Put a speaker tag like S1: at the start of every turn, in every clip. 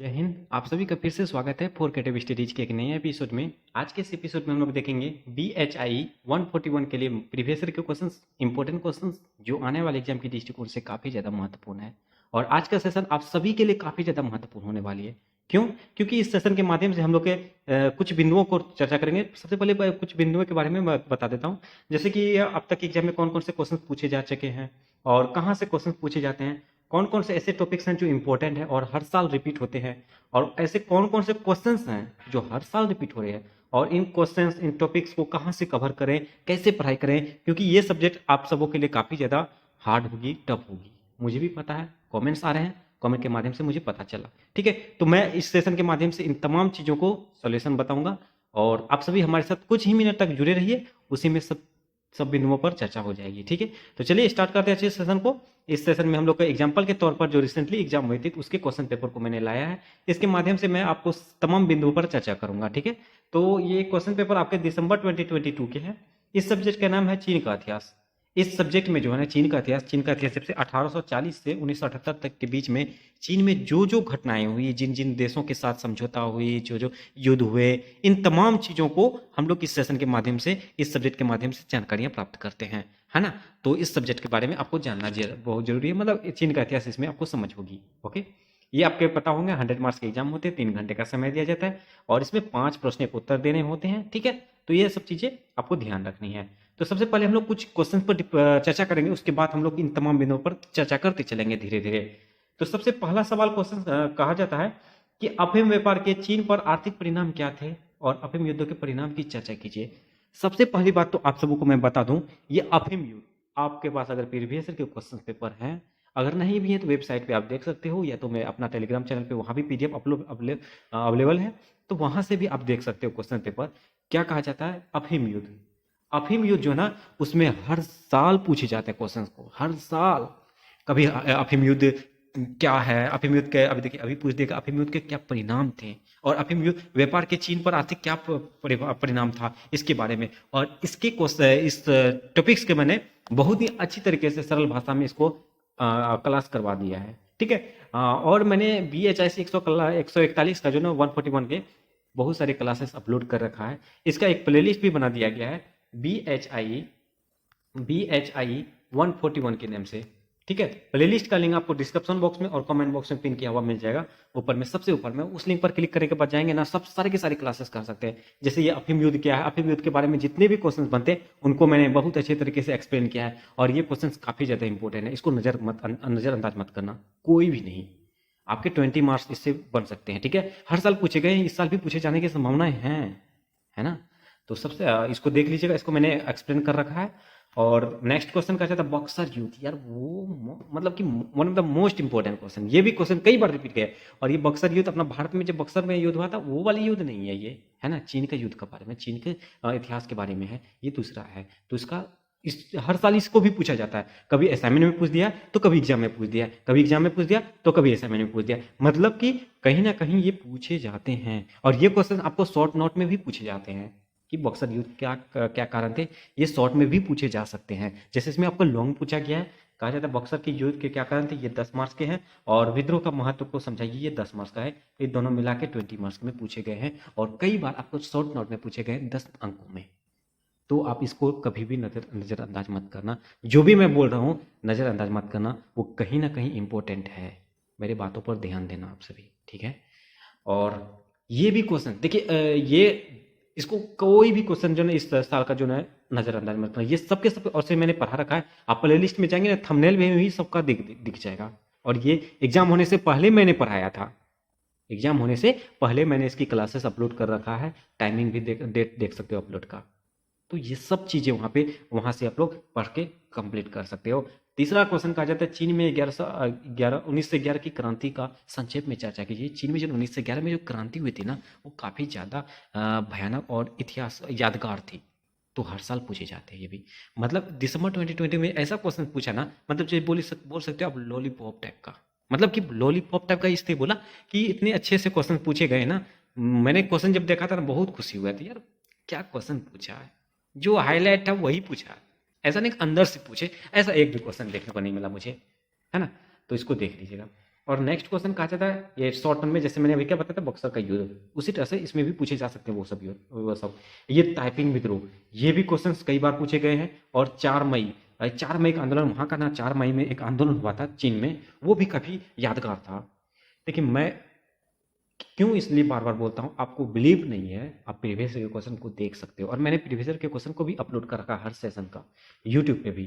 S1: जय हिंद। आप सभी का फिर से स्वागत है फोर कैटेव स्टडीज के एक नए एपिसोड में। आज के इस एपिसोड में हम लोग देखेंगे BHI 141 के लिए प्रीवियस ईयर के क्वेश्चंस, इंपॉर्टेंट क्वेश्चंस जो आने वाले एग्जाम के दृष्टिकोण से काफ़ी ज़्यादा महत्वपूर्ण है। और आज का सेशन आप सभी के लिए काफ़ी ज़्यादा महत्वपूर्ण होने वाली है। क्यों? क्योंकि इस सेशन के माध्यम से हम लोग के कुछ बिंदुओं को चर्चा करेंगे। सबसे पहले कुछ बिंदुओं के बारे में मैं बता देता हूँ, जैसे कि अब तक एग्जाम में कौन कौन से क्वेश्चन पूछे जा चुके हैं और कहाँ से क्वेश्चन पूछे जाते हैं, कौन कौन से ऐसे टॉपिक्स हैं जो इंपॉर्टेंट है और हर साल रिपीट होते हैं, और ऐसे कौन कौन से क्वेश्चंस हैं जो हर साल रिपीट हो रहे हैं, और इन क्वेश्चंस इन टॉपिक्स को कहाँ से कवर करें, कैसे पढ़ाई करें, क्योंकि ये सब्जेक्ट आप सबों के लिए काफ़ी ज़्यादा हार्ड होगी, टफ होगी। मुझे भी पता है, कमेंट्स आ रहे हैं, कमेंट के माध्यम से मुझे पता चला। ठीक है, तो मैं इस सेशन के माध्यम से इन तमाम चीज़ों को सॉल्यूशन बताऊंगा और आप सभी हमारे साथ कुछ ही मिनट तक जुड़े रहिए, उसी में सब सब बिंदुओं पर चर्चा हो जाएगी। ठीक है, तो चलिए स्टार्ट करते हैं आज इस सेशन को। इस सेशन में हम लोग का एग्जाम्पल के तौर पर जो रिसेंटली एग्जाम हुई थी उसके क्वेश्चन पेपर को मैंने लाया है। इसके माध्यम से मैं आपको तमाम बिंदुओं पर चर्चा करूंगा। ठीक है, तो ये क्वेश्चन पेपर आपके दिसंबर 2022 के हैं। इस सब्जेक्ट का नाम है चीन का इतिहास। इस सब्जेक्ट में जो है ना, चीन का इतिहास सबसे 1840 से 1978 तक के बीच में चीन में जो जो घटनाएं हुई, जिन जिन देशों के साथ समझौता हुई, जो जो युद्ध हुए, इन तमाम चीज़ों को हम लोग इस सेशन के माध्यम से, इस सब्जेक्ट के माध्यम से जानकारियां प्राप्त करते हैं, है ना। तो इस सब्जेक्ट के बारे में आपको जानना बहुत जरूरी है, मतलब चीन का इतिहास इसमें आपको समझ होगी। ओके, ये आपके पता होंगे 100 मार्क्स के एग्जाम होते हैं, 3 घंटे का समय दिया जाता है और इसमें 5 प्रश्न के उत्तर देने होते हैं। ठीक है, तो ये सब चीज़ें आपको ध्यान रखनी है। तो सबसे पहले हम लोग कुछ क्वेश्चन पर चर्चा करेंगे, उसके बाद हम लोग इन तमाम बिंदुओं पर चर्चा करते चलेंगे धीरे धीरे। तो सबसे पहला सवाल क्वेश्चन कहा जाता है कि अफीम व्यापार के चीन पर आर्थिक परिणाम क्या थे और अफीम युद्ध के परिणाम की चर्चा कीजिए। सबसे पहली बात तो आप सबको को मैं बता दूं, ये अफीम युद्ध आपके पास अगर प्रीवियस ईयर के क्वेश्चन पेपर हैं, अगर नहीं भी है तो वेबसाइट पे आप देख सकते हो, या तो मैं अपना टेलीग्राम चैनल पे वहाँ भी PDF अपलोड अवेलेबल है, तो वहाँ से भी आप देख सकते हो क्वेश्चन पेपर। क्या कहा जाता है? अफीम युद्ध। अफीम युद्ध जो है ना, उसमें हर साल पूछे जाते हैं क्वेश्चन को, हर साल। कभी अफीम युद्ध क्या है, अफीम युद्ध के, अभी देखिए अभी पूछ देगा अफीम युद्ध के क्या परिणाम थे, और अफीम युद्ध व्यापार के चीन पर आर्थिक क्या परिणाम था, इसके बारे में। और इसके इस टॉपिक्स के मैंने बहुत ही अच्छी तरीके से सरल भाषा में इसको क्लास करवा दिया है। ठीक है, और मैंने BHI से 141 का जो ना 141 के बहुत सारे क्लासेस अपलोड कर रखा है। इसका एक प्लेलिस्ट भी बना दिया गया है, BHI 141 के नाम से। ठीक है, प्लेलिस्ट का लिंक आपको डिस्क्रिप्शन बॉक्स में और कमेंट बॉक्स में पिन किया हुआ मिल जाएगा, ऊपर में, सबसे ऊपर में। उस लिंक पर क्लिक करने के बाद जाएंगे ना, सब सारे के सारे क्लासेस कर सकते हैं। जैसे ये अफीम युद्ध क्या है, अफीम युद्ध के बारे में जितने भी क्वेश्चंस बनते हैं उनको मैंने बहुत अच्छे तरीके से एक्सप्लेन किया है, और ये क्वेश्चंस काफी ज्यादा इंपॉर्टेंट है, इसको नजरअंदाज मत करना, कोई भी नहीं। आपके 20 मार्क्स इससे बन सकते हैं। ठीक है, हर साल पूछे गए, इस साल भी पूछे जाने की संभावनाएं हैं, है ना। तो सबसे इसको देख लीजिएगा, इसको मैंने एक्सप्लेन कर रखा है। और नेक्स्ट क्वेश्चन का था बॉक्सर युद्ध। यार वो मतलब कि one of the most important question, ये भी क्वेश्चन कई बार रिपीट गया। और ये बॉक्सर युद्ध अपना भारत में जब बक्सर में युद्ध हुआ था, वो वाली युद्ध नहीं है ये, है ना। चीन का युद्ध के बारे में, चीन के इतिहास के बारे में है, ये दूसरा है। तो इसका हर साल इसको भी पूछा जाता है, कभी असाइनमेंट में पूछ दिया तो कभी एग्जाम में पूछ दिया, कभी एग्जाम में पूछ दिया तो कभी असाइनमेंट में पूछ दिया, मतलब कि कहीं ना कहीं ये पूछे जाते हैं। और ये क्वेश्चन आपको शॉर्ट नोट में भी पूछे जाते हैं कि बक्सर युद्ध क्या क्या कारण थे, ये शॉर्ट में भी पूछे जा सकते हैं। जैसे इसमें आपको लॉन्ग पूछा गया है, कहा जाता है बक्सर के युद्ध के क्या कारण थे, ये 10 मार्क्स के हैं, और विद्रोह का महत्व को समझाइए, ये 10 मार्क्स का है। ये दोनों मिला के 20 मार्क्स में पूछे गए हैं, और कई बार आपको शॉर्ट नोट में पूछे गए हैं 10 अंकों में। तो आप इसको कभी भी नजरअंदाज मत करना, जो भी मैं बोल रहा हूँ नजरअंदाज मत करना, वो कहीं ना कहीं इंपॉर्टेंट है। मेरी बातों पर ध्यान देना आप सभी, ठीक है। और ये भी क्वेश्चन देखिए, ये इसको कोई भी क्वेश्चन जो है इस साल का जो है नजरअंदाज मत करना, ये सबके सब और से मैंने पढ़ा रखा है। आप प्ले लिस्ट में जाएंगे ना, थंबनेल में भी सबका दिख जाएगा। और ये एग्जाम होने से पहले मैंने पढ़ाया था, एग्जाम होने से पहले मैंने इसकी क्लासेस अपलोड कर रखा है, टाइमिंग भी डेट देख सकते हो अपलोड का। तो ये सब चीजें वहां से आप लोग पढ़ के कंप्लीट कर सकते हो। तीसरा क्वेश्चन कहा जाता है चीन में 1911 की क्रांति का संक्षेप में चर्चा कीजिए। चीन में जो 1911 में जो क्रांति हुई थी ना, वो काफी ज्यादा भयानक और इतिहास यादगार थी। तो हर साल पूछे जाते हैं ये भी। मतलब दिसंबर 2020 में ऐसा क्वेश्चन पूछा ना, मतलब जो बोल सकते हो आप लॉलीपॉप टाइप का, मतलब कि लॉलीपॉप टाइप का इसलिए बोला कि इतने अच्छे से क्वेश्चन पूछे गए ना। मैंने क्वेश्चन जब देखा था ना, बहुत खुशी हुआ थी यार, क्या क्वेश्चन पूछा है, जो हाईलाइट था वही पूछा, ऐसा नहीं अंदर से पूछे। ऐसा एक भी क्वेश्चन देखने को नहीं मिला मुझे, है ना। तो इसको देख लीजिएगा। और नेक्स्ट क्वेश्चन कहा जाता है ये शॉर्ट टर्म में, जैसे मैंने अभी क्या बताया था बक्सर का युद्ध, उसी तरह से इसमें भी पूछे जा सकते हैं वो सब। ये टाइपिंग विद्रोह, ये भी क्वेश्चन कई बार पूछे गए हैं। और 4 मई, 4 मई का आंदोलन वहां का ना, 4 मई में एक आंदोलन हुआ था चीन में, वो भी काफी यादगार था। देखिए मैं क्यों इसलिए बार बार बोलता हूँ, आपको बिलीव नहीं है, आप प्रीवियस ईयर क्वेश्चन को देख सकते हो, और मैंने प्रीवियस ईयर के क्वेश्चन को भी अपलोड कर रखा है हर सेशन का यूट्यूब पे भी,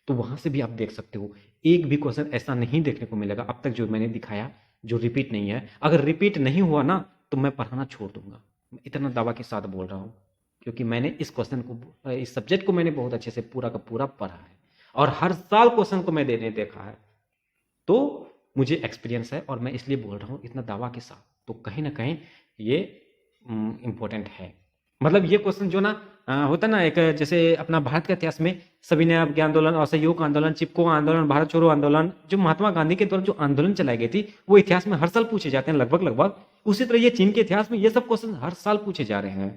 S1: तो वहां से भी आप देख सकते हो। एक भी क्वेश्चन ऐसा नहीं देखने को मिलेगा अब तक जो मैंने दिखाया जो रिपीट नहीं है। अगर रिपीट नहीं हुआ ना तो मैं पढ़ाना छोड़ दूंगा, मैं इतना दावा के साथ बोल रहा हूँ, क्योंकि मैंने इस क्वेश्चन को, इस सब्जेक्ट को मैंने बहुत अच्छे से पूरा का पूरा पढ़ा है, और हर साल क्वेश्चन को मैं देने देखा है, तो मुझे एक्सपीरियंस है, और मैं इसलिए बोल रहा हूँ इतना दावा के साथ। तो कहीं ना कहीं ये इम्पोर्टेंट है। मतलब ये क्वेश्चन जो ना होता ना, एक जैसे अपना भारत के इतिहास में सविनय अवज्ञा आंदोलन, असहयोग आंदोलन, चिपको आंदोलन, भारत छोड़ो आंदोलन, जो महात्मा गांधी के द्वारा जो आंदोलन चलाई गई थी, वो इतिहास में हर साल पूछे जाते हैं लगभग लगभग। उसी तरह ये चीन के इतिहास में ये सब क्वेश्चन हर साल पूछे जा रहे हैं।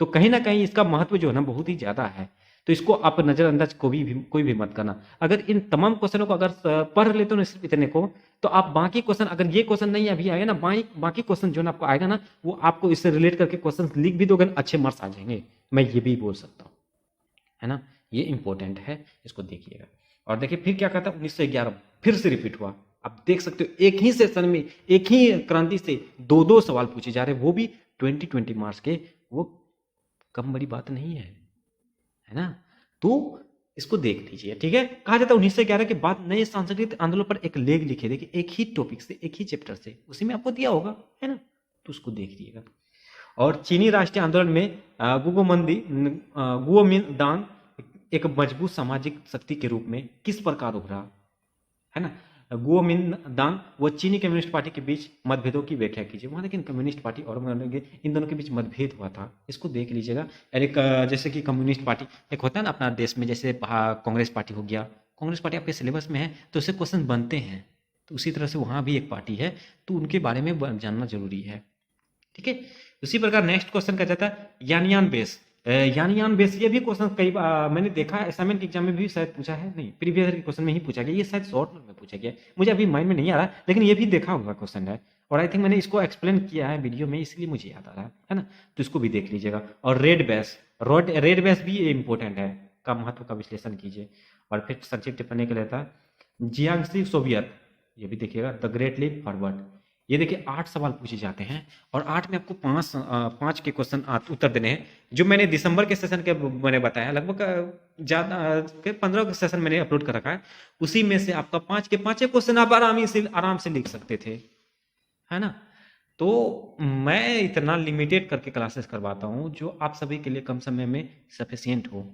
S1: तो कहीं ना कहीं इसका महत्व जो है ना बहुत ही ज्यादा है। तो इसको आप नजरअंदाज कोई भी मत करना। अगर इन तमाम क्वेश्चनों को अगर पढ़ लेते हो ना सिर्फ इतने को, तो आप बाकी क्वेश्चन, अगर ये क्वेश्चन नहीं अभी आएगा ना, बाकी क्वेश्चन जो ना आपको आएगा ना, वो आपको इससे रिलेट करके क्वेश्चन लिख भी दोगे, अच्छे मार्क्स आ जाएंगे, मैं ये भी बोल सकता हूँ, है ना। ये इंपॉर्टेंट है, इसको देखिएगा। और देखिए फिर क्या कहता है, 1911 फिर से रिपीट हुआ। आप देख सकते हो एक ही सेशन में एक ही क्रांति से दो सवाल पूछे जा रहे हैं, वो भी 20 मार्क्स के। वो कम बड़ी बात नहीं है ना। तो इसको देख लीजिए, ठीक है। कहा जाता है 1911 के बाद नए सांस्कृतिक आंदोलन पर एक लेख लिखे, देखिए एक ही टॉपिक से, एक ही चैप्टर से, उसी में आपको दिया होगा, है ना, तो उसको देख लीजिएगा। और चीनी राष्ट्रीय आंदोलन में गुओमिंदान एक मजबूत सामाजिक शक्ति के रूप में किस प्रकार उभरा, है ना। गुओमिंदान व चीनी कम्युनिस्ट पार्टी के बीच मतभेदों की व्याख्या कीजिए। वहां लेकिन कम्युनिस्ट पार्टी और इन दोनों के बीच मतभेद हुआ था, इसको देख लीजिएगा। एक जैसे कि कम्युनिस्ट पार्टी एक होता है ना अपना देश में, जैसे कांग्रेस पार्टी हो गया, कांग्रेस पार्टी आपके सिलेबस में है तो उससे क्वेश्चन बनते हैं, तो उसी तरह से वहां भी एक पार्टी है, तो उनके बारे में जानना जरूरी है, ठीक है। उसी प्रकार नेक्स्ट क्वेश्चन का जाता है यानियान बेस। यानियान बेस, ये भी क्वेश्चन कई बार मैंने देखा है असाइनमेंट एग्जाम में भी शायद पूछा है, नहीं प्रीवियस के क्वेश्चन में ही पूछा गया, ये शायद शॉर्ट नोट में पूछा गया, मुझे अभी माइंड में नहीं आ रहा, लेकिन ये भी देखा हुआ क्वेश्चन है, और आई थिंक मैंने इसको एक्सप्लेन किया है वीडियो में, इसलिए मुझे याद आ रहा है ना। तो इसको भी देख लीजिएगा। और रेड बेस भी इंपॉर्टेंट है, का महत्व का विश्लेषण कीजिए। और फिर संक्षिप्त टिप्पणी के लिए था जियांगसी सोवियत, ये भी देखिएगा। द ग्रेट लीप फॉरवर्ड, ये देखिए 8 सवाल पूछे जाते हैं, और 8 में आपको 5 के क्वेश्चन उत्तर देने हैं। जो मैंने दिसंबर के सेशन के मैंने बताया, लगभग ज्यादा 15 सेशन मैंने अपलोड कर रखा है, उसी में से आपका 5 के 5 क्वेश्चन आप आराम से लिख सकते थे, है ना। तो मैं इतना लिमिटेड करके क्लासेस करवाता हूँ जो आप सभी के लिए कम समय में सफिशियंट हो।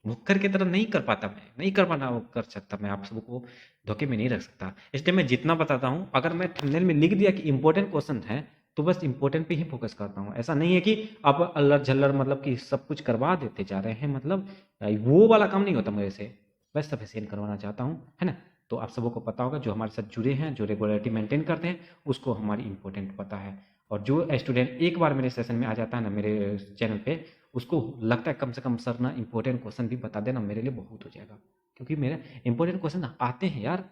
S1: मुक्कर की तरह नहीं कर पाता, मैं नहीं कर पाना कर सकता, मैं आप सबको धोखे में नहीं रख सकता, इसलिए मैं जितना बताता हूँ, अगर मैं थंबनेल में लिख दिया कि इंपॉर्टेंट क्वेश्चन है तो बस इंपॉर्टेंट पे ही फोकस करता हूँ। ऐसा नहीं है कि आप अल्लर झल्लर मतलब कि सब कुछ करवा देते जा रहे हैं, मतलब वो वाला काम नहीं होता मेरे से, बस सफिशियंट करवाना चाहता हूँ, है ना। तो आप सबको पता होगा, जो हमारे साथ जुड़े हैं, जो रेगुलरिटी मेंटेन करते हैं, उसको हमारी इंपॉर्टेंट पता है। और जो स्टूडेंट एक बार मेरे सेशन में आ जाता है ना मेरे चैनल पे, उसको लगता है कम से कम सर ना इंपॉर्टेंट क्वेश्चन भी बता देना, मेरे लिए बहुत हो जाएगा, क्योंकि मेरे इंपॉर्टेंट क्वेश्चन आते हैं यार,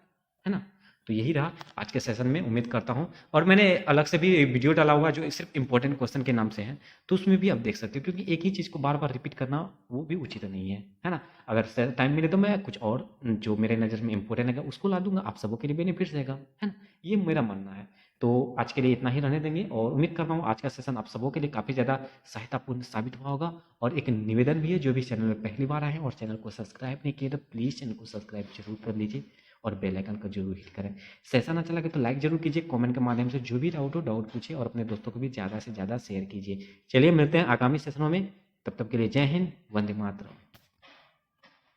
S1: है ना। तो यही रहा आज के सेशन में, उम्मीद करता हूँ। और मैंने अलग से भी वीडियो डाला हुआ जो सिर्फ इंपॉर्टेंट क्वेश्चन के नाम से है, तो उसमें भी आप देख सकते हो, क्योंकि एक ही चीज़ को बार बार रिपीट करना वो भी उचित नहीं है ना। अगर टाइम मिले तो मैं कुछ और जो मेरे नज़र में इंपॉर्टेंट है उसको ला दूंगा, आप सबों के लिए बेनिफिट रहेगा, है ना। ये मेरा मानना है। तो आज के लिए इतना ही रहने देंगे, और उम्मीद करता हूँ आज का सेशन आप सबों के लिए काफ़ी ज़्यादा सहायतापूर्ण साबित हुआ होगा। और एक निवेदन भी है, जो भी चैनल में पहली बार आए हैं और चैनल को सब्सक्राइब नहीं किए तो प्लीज़ चैनल को सब्सक्राइब जरूर कर लीजिए, और बेल आइकन का जरूर हिट करें। सेशन अच्छा लगे तो लाइक जरूर कीजिए, कमेंट के माध्यम से जो भी डाउट हो डाउट पूछिए, और अपने दोस्तों को भी ज़्यादा से ज़्यादा शेयर कीजिए। चलिए मिलते हैं आगामी सेशनों में, तब तक के लिए जय हिंद, वंदे मातरम।